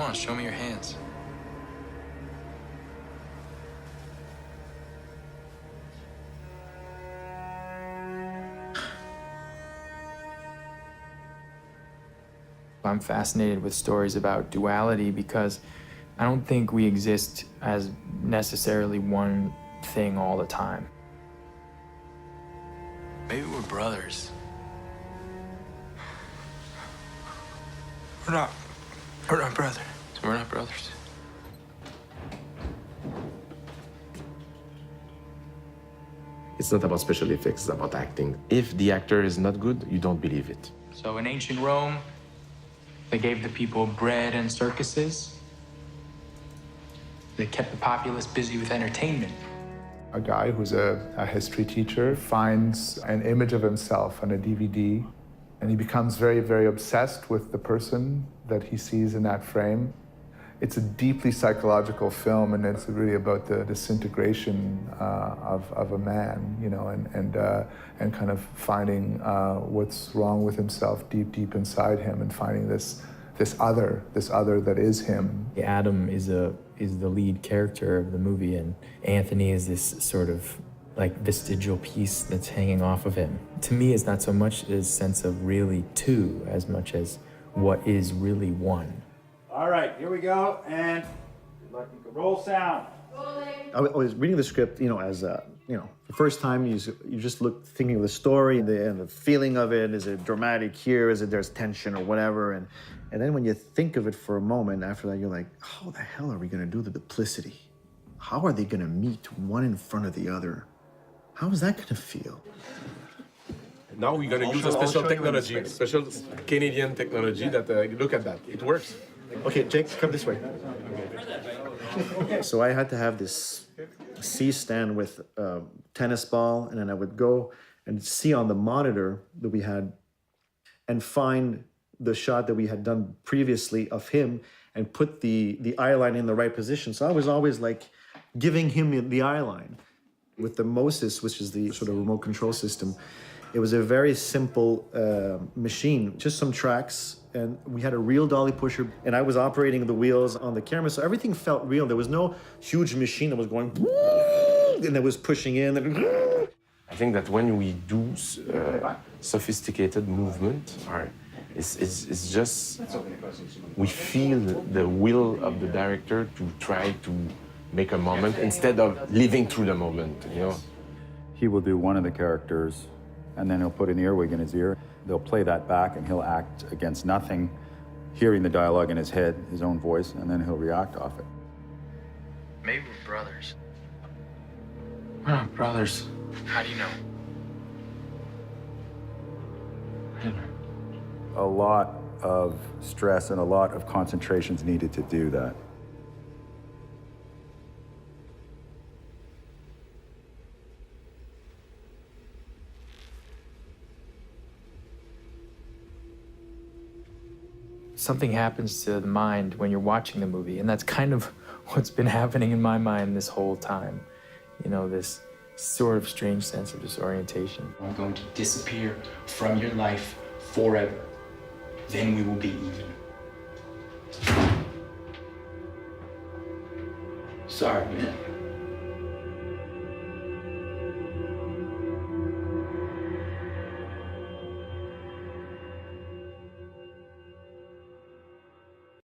on, show me your hands. I'm fascinated with stories about duality because I don't think we exist as necessarily one thing all the time. Maybe we're brothers. We're not brothers. We're not brothers. It's not about special effects, it's about acting. If the actor is not good, you don't believe it. So in ancient Rome, they gave the people bread and circuses. They kept the populace busy with entertainment. A guy who's a history teacher finds an image of himself on a DVD, and he becomes very, very obsessed with the person that he sees in that frame. It's a deeply psychological film, and it's really about the disintegration of a man, you know, and kind of finding what's wrong with himself deep inside him, and finding this other that is him. Adam is the lead character of the movie, and Anthony is this sort of like vestigial piece that's hanging off of him. To me, it's not so much a sense of really two as much as what is really one. All right, here we go, and roll sound. I was reading the script, you know, as you know, the first time you just look thinking of the story and the feeling of it. Is it dramatic here? Is it there's tension or whatever? And then when you think of it for a moment after that, you're like, how the hell are we gonna do the duplicity? How are they gonna meet one in front of the other? How is that gonna feel? Now we're gonna use a special technology, special Canadian technology that, look at that, it works. Okay, Jake, come this way. So I had to have this C-stand with a tennis ball, and then I would go and see on the monitor that we had and find the shot that we had done previously of him and put the eye line in the right position. So I was always like giving him the eye line. With the Moses, which is the sort of remote control system, it was a very simple machine, just some tracks, and we had a real dolly pusher, and I was operating the wheels on the camera, so everything felt real. There was no huge machine that was going and that was pushing in. I think that when we do sophisticated movement, it's just, we feel the will of the director to try to make a moment instead of living through the moment, you know? He will do one of the characters, and then he'll put an earwig in his ear. They'll play that back, and he'll act against nothing, hearing the dialogue in his head, his own voice, and then he'll react off it. Maybe we're brothers. We're not brothers. How do you know? I don't know. A lot of stress and a lot of concentration's needed to do that. Something happens to the mind when you're watching the movie, and that's kind of what's been happening in my mind this whole time. You know, this sort of strange sense of disorientation. I'm going to disappear from your life forever. Then we will be even. Sorry, man.